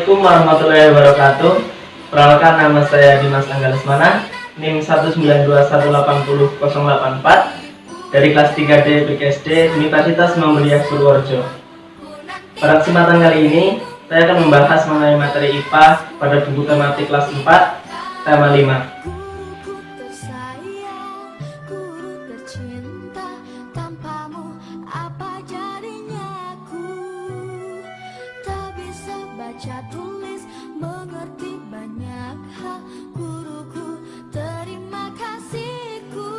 Assalamualaikum warahmatullahi wabarakatuh. Perkenalkan, nama saya Dimas Angga Lesmana, NIM 192180084 dari kelas 3D PKSD Universitas Muhammadiyah Purworejo. Pada kesempatan kali ini, saya akan membahas mengenai materi IPA pada buku tematik kelas 4, tema 5. Tulis mengerti banyak hal, guruku terima kasihku.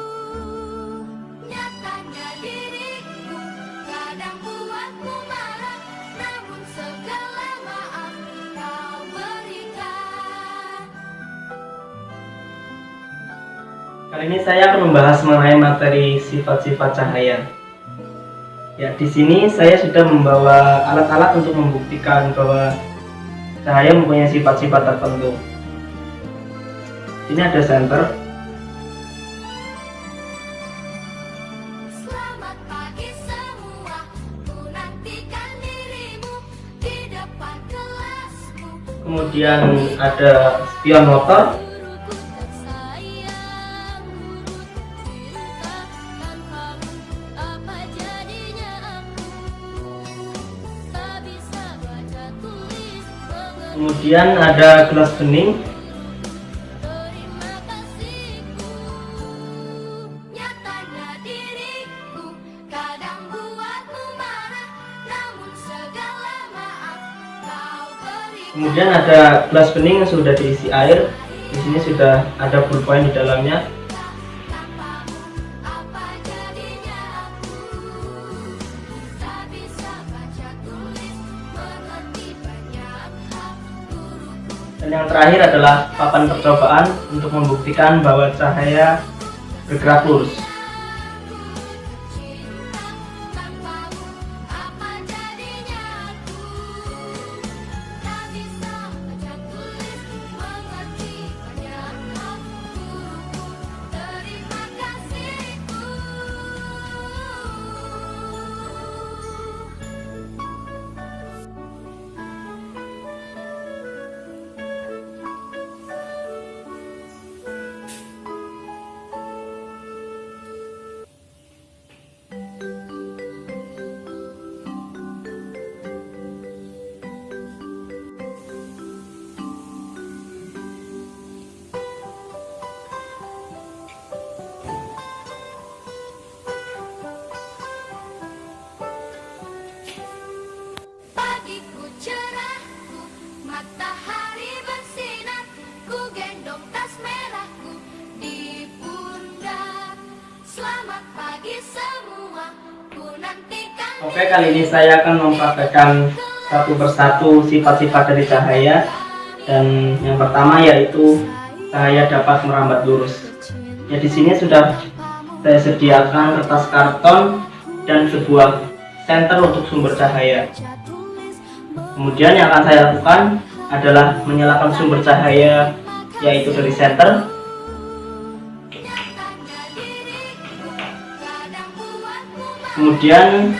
Nyatanya diriku kadang buatku marah, namun segala maaf kau berikan. Kali ini saya akan membahas mengenai materi sifat-sifat cahaya. Ya, di sini saya sudah membawa alat-alat untuk membuktikan bahwa cahaya mempunyai sifat-sifat tertentu. Ini ada senter. Selamat pagi semua, ku nantikan dirimu di depan kelasku. Kemudian ada spion motor. Guruku tersayang, guruku cinta, tanpamu apa jadinya aku. Tak bisa baca tulis mengerti. Kemudian ada gelas bening. Terima kasihku. Nyatanya diriku kadang buatmu marah, namun segala maaf kau berikan. Kemudian ada gelas bening yang sudah diisi air. Di sini sudah ada pulpen di dalamnya. Tanpamu apa jadinya aku. Tak bisa baca tulis mengerti banyak hal, guruku. Dan yang terakhir adalah papan percobaan untuk membuktikan bahwa cahaya bergerak lurus. Cinta, tanpamu apa jadinya aku. Tak bisa baca tulis mengerti banyak hal, guruku terima kasihku. Pagiku cerahku, matahari bersinar, ku gendong tas merahku di pundak. Selamat pagi semua, ku nantikan. Oke, kali ini saya akan mempraktekkan satu persatu sifat-sifat dari cahaya. Dan yang pertama yaitu cahaya dapat merambat lurus. Ya, di sini sudah saya sediakan kertas karton dan sebuah senter untuk sumber cahaya. Kemudian yang akan saya lakukan adalah menyalakan sumber cahaya, yaitu dari senter. Kemudian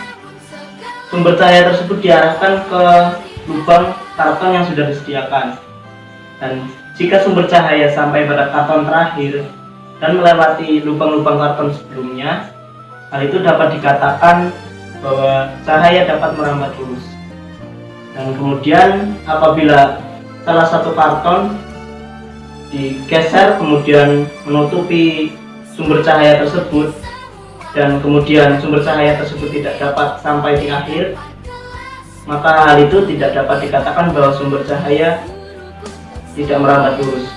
sumber cahaya tersebut diarahkan ke lubang karton yang sudah disediakan. Dan jika sumber cahaya sampai pada karton terakhir dan melewati lubang-lubang karton sebelumnya, hal itu dapat dikatakan bahwa cahaya dapat merambat lurus. Dan kemudian apabila salah satu karton digeser kemudian menutupi sumber cahaya tersebut, dan kemudian sumber cahaya tersebut tidak dapat sampai di akhir, maka hal itu tidak dapat dikatakan bahwa sumber cahaya tidak merambat lurus.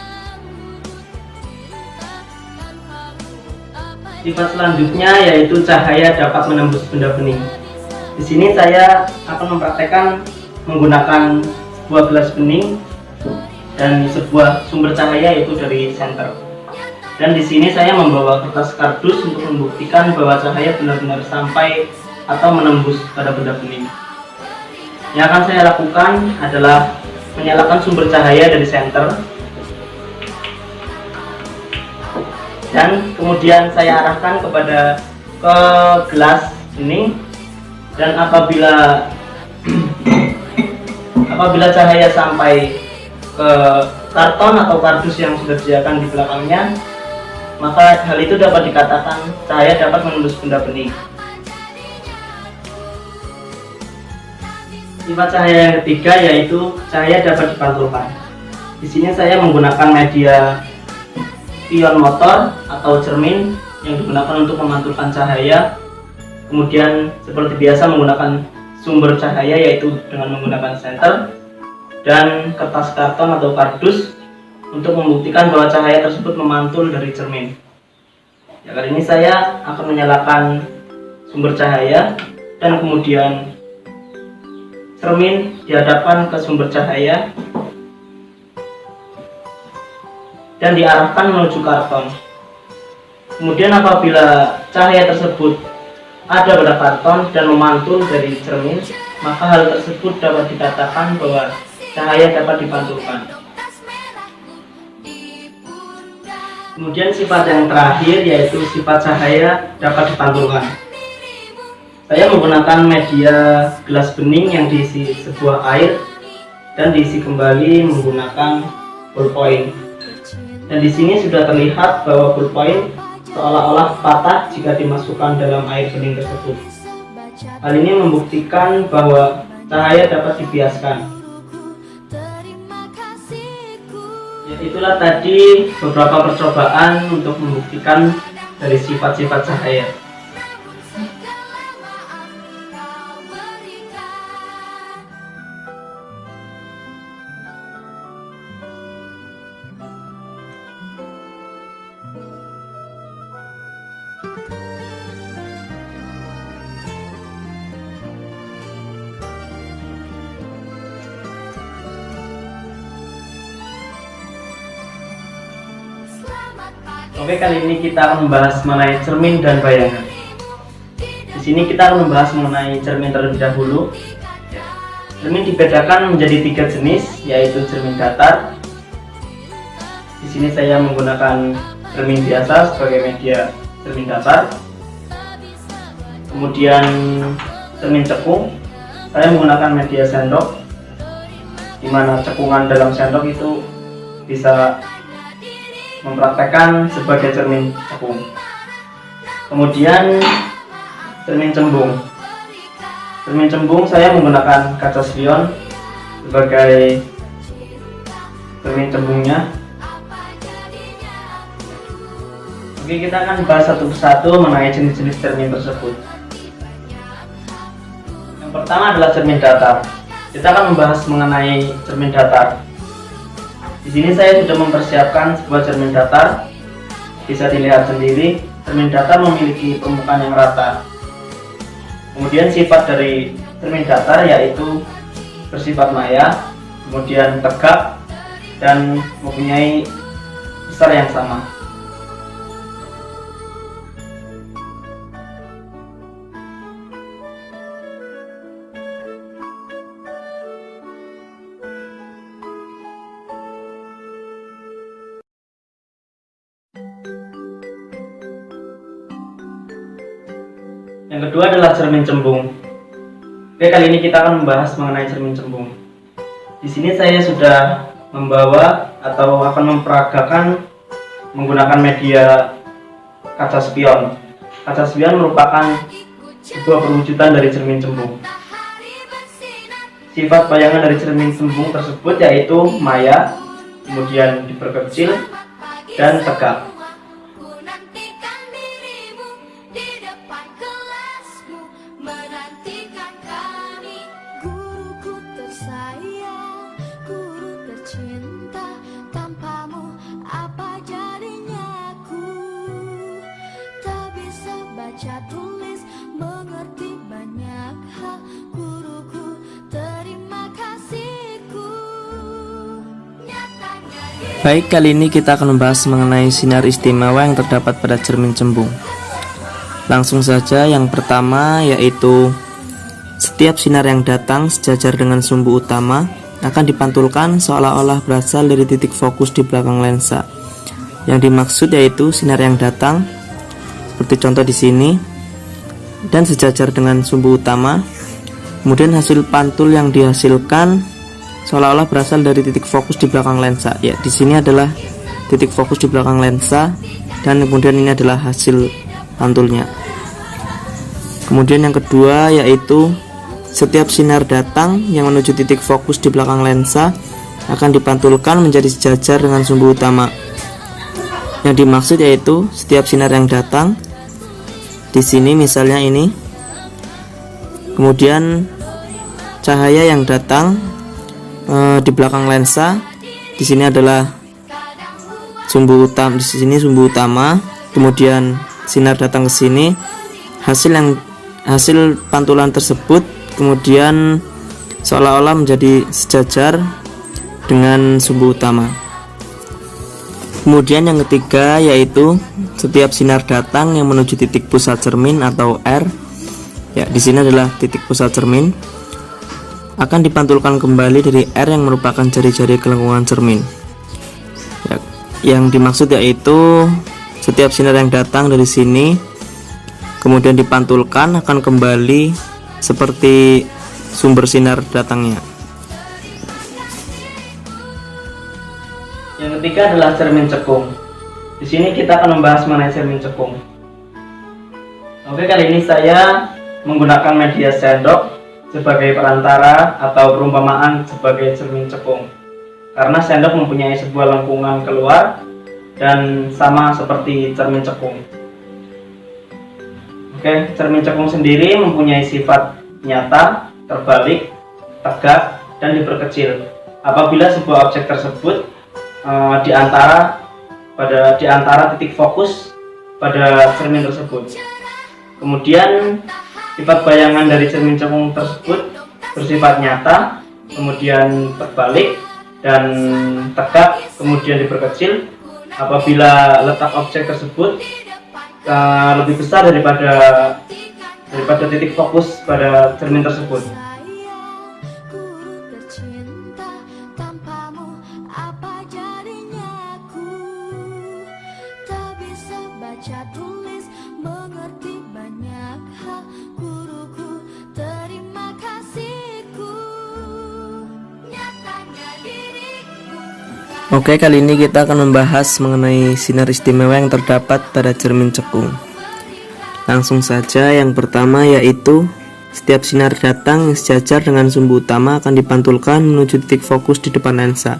Sifat selanjutnya yaitu cahaya dapat menembus benda bening. Di sini saya akan mempraktekkan menggunakan sebuah gelas bening dan sebuah sumber cahaya yaitu dari senter. Dan di sini saya membawa kertas kardus untuk membuktikan bahwa cahaya benar-benar sampai atau menembus pada benda bening. Yang akan saya lakukan adalah menyalakan sumber cahaya dari senter, dan kemudian saya arahkan ke gelas bening. Dan apabila Apabila cahaya sampai ke karton atau kardus yang sudah disediakan di belakangnya, maka hal itu dapat dikatakan cahaya dapat menembus benda bening. Sifat cahaya yang ketiga yaitu cahaya dapat dipantulkan. Di sini saya menggunakan media pion motor atau cermin yang digunakan untuk memantulkan cahaya. Kemudian seperti biasa menggunakan sumber cahaya yaitu dengan menggunakan senter dan kertas karton atau kardus untuk membuktikan bahwa cahaya tersebut memantul dari cermin. Ya, kali ini saya akan menyalakan sumber cahaya dan kemudian cermin dihadapkan ke sumber cahaya dan diarahkan menuju karton. Kemudian apabila cahaya tersebut ada pada karton dan memantul dari cermin, maka hal tersebut dapat dikatakan bahwa cahaya dapat dipantulkan. Kemudian sifat yang terakhir yaitu sifat cahaya dapat dipantulkan. Saya menggunakan media gelas bening yang diisi sebuah air dan diisi kembali menggunakan ballpoint. Dan di sini sudah terlihat bahwa ballpoint seolah-olah patah jika dimasukkan dalam air bening tersebut. Hal ini membuktikan bahwa cahaya dapat dibiaskan. Ya, itulah tadi beberapa percobaan untuk membuktikan dari sifat-sifat cahaya. Oke, kali ini kita akan membahas mengenai cermin dan bayangan. Di sini kita akan membahas mengenai cermin terlebih dahulu. Cermin dibedakan menjadi 3 jenis, yaitu cermin datar. Di sini saya menggunakan cermin biasa sebagai media cermin datar. Kemudian cermin cekung, saya menggunakan media sendok, di mana cekungan dalam sendok itu bisa mempraktekkan sebagai cermin cekung. Kemudian cermin cembung. Cermin cembung saya menggunakan kaca spion sebagai cermin cembungnya. Oke, kita akan bahas satu persatu mengenai jenis-jenis cermin tersebut. Yang pertama adalah cermin datar. Kita akan membahas mengenai cermin datar. Di sini saya sudah mempersiapkan sebuah cermin datar. Bisa dilihat sendiri, cermin datar memiliki permukaan yang rata. Kemudian sifat dari cermin datar yaitu bersifat maya, kemudian tegak, dan mempunyai besar yang sama. Yang kedua adalah cermin cembung. Oke, kali ini kita akan membahas mengenai cermin cembung. Di sini saya sudah membawa atau akan memperagakan menggunakan media kaca spion. Kaca spion merupakan sebuah perwujudan dari cermin cembung. Sifat bayangan dari cermin cembung tersebut yaitu maya, kemudian diperkecil dan tegak. Baik, kali ini kita akan membahas mengenai sinar istimewa yang terdapat pada cermin cembung. Langsung saja, yang pertama yaitu setiap sinar yang datang sejajar dengan sumbu utama akan dipantulkan seolah-olah berasal dari titik fokus di belakang lensa. Yang dimaksud yaitu sinar yang datang seperti contoh di sini dan sejajar dengan sumbu utama. Kemudian hasil pantul yang dihasilkan seolah-olah berasal dari titik fokus di belakang lensa. Ya, di sini adalah titik fokus di belakang lensa dan kemudian ini adalah hasil pantulnya. Kemudian yang kedua yaitu setiap sinar datang yang menuju titik fokus di belakang lensa akan dipantulkan menjadi sejajar dengan sumbu utama. Yang dimaksud yaitu setiap sinar yang datang di sini misalnya ini, kemudian cahaya yang datang di belakang lensa, di sini adalah sumbu utama, di sini sumbu utama, kemudian sinar datang ke sini, hasil pantulan tersebut kemudian seolah-olah menjadi sejajar dengan sumbu utama. Kemudian yang ketiga yaitu setiap sinar datang yang menuju titik pusat cermin atau R, ya di sini adalah titik pusat cermin, akan dipantulkan kembali dari R yang merupakan jari-jari kelengkungan cermin. Ya, yang dimaksud yaitu setiap sinar yang datang dari sini kemudian dipantulkan akan kembali seperti sumber sinar datangnya. Yang ketiga adalah cermin cekung. Di sini kita akan membahas mengenai cermin cekung. Oke, kali ini saya menggunakan media sendok sebagai perantara atau perumpamaan sebagai cermin cekung. Karena sendok mempunyai sebuah lengkungan keluar dan sama seperti cermin cekung. Oke, cermin cekung sendiri mempunyai sifat nyata, terbalik, tegak, dan diperkecil apabila sebuah objek tersebut di antara titik fokus pada cermin tersebut. Kemudian sifat bayangan dari cermin cekung tersebut bersifat nyata, kemudian terbalik dan tegak, kemudian diperkecil apabila letak objek tersebut lebih besar daripada titik fokus pada cermin tersebut. Baca tulis mengerti banyak hal, guruku terima kasihku, nyatanya diriku. Oke, kali ini kita akan membahas mengenai sinar istimewa yang terdapat pada cermin cekung. Langsung saja, yang pertama yaitu setiap sinar datang yang sejajar dengan sumbu utama akan dipantulkan menuju titik fokus di depan lensa.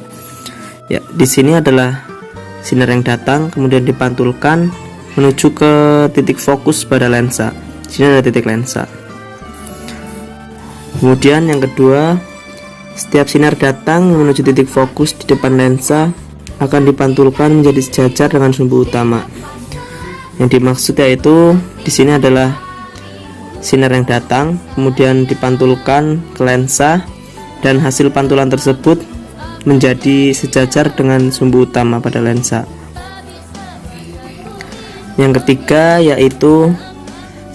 Ya, di sini adalah sinar yang datang kemudian dipantulkan menuju ke titik fokus pada lensa. Di sini ada titik lensa. Kemudian yang kedua, setiap sinar datang yang menuju titik fokus di depan lensa akan dipantulkan menjadi sejajar dengan sumbu utama. Yang dimaksud yaitu di sini adalah sinar yang datang kemudian dipantulkan ke lensa dan hasil pantulan tersebut menjadi sejajar dengan sumbu utama pada lensa. Yang ketiga yaitu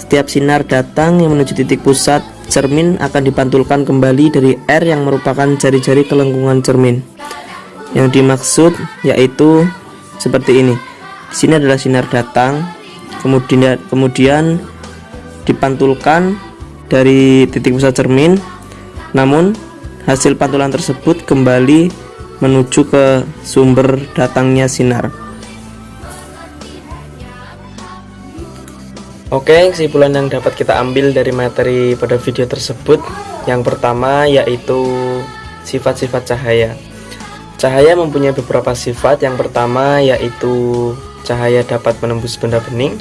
setiap sinar datang yang menuju titik pusat cermin akan dipantulkan kembali dari R yang merupakan jari-jari kelengkungan cermin. Yang dimaksud yaitu seperti ini. Di sini adalah sinar datang, kemudian dipantulkan dari titik pusat cermin, namun hasil pantulan tersebut kembali menuju ke sumber datangnya sinar. Oke, kesimpulan yang dapat kita ambil dari materi pada video tersebut, yang pertama yaitu sifat-sifat cahaya. Cahaya mempunyai beberapa sifat. Yang pertama yaitu cahaya dapat menembus benda bening,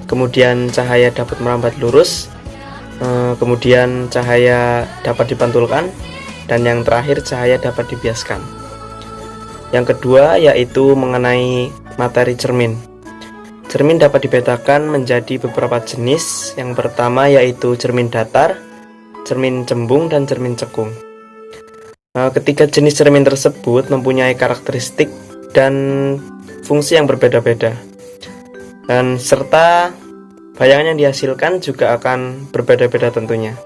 kemudian cahaya dapat merambat lurus, kemudian cahaya dapat dipantulkan, dan yang terakhir cahaya dapat dibiaskan. Yang kedua yaitu mengenai materi cermin. Cermin dapat dibedakan menjadi beberapa jenis. Yang pertama yaitu cermin datar, cermin cembung, dan cermin cekung. Ketiga jenis cermin tersebut mempunyai karakteristik dan fungsi yang berbeda-beda, dan serta bayangan yang dihasilkan juga akan berbeda-beda tentunya.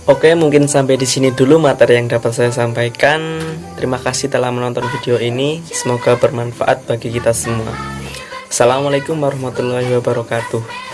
Oke, mungkin sampai di sini dulu materi yang dapat saya sampaikan. Terima kasih telah menonton video ini. Semoga bermanfaat bagi kita semua. Assalamualaikum warahmatullahi wabarakatuh.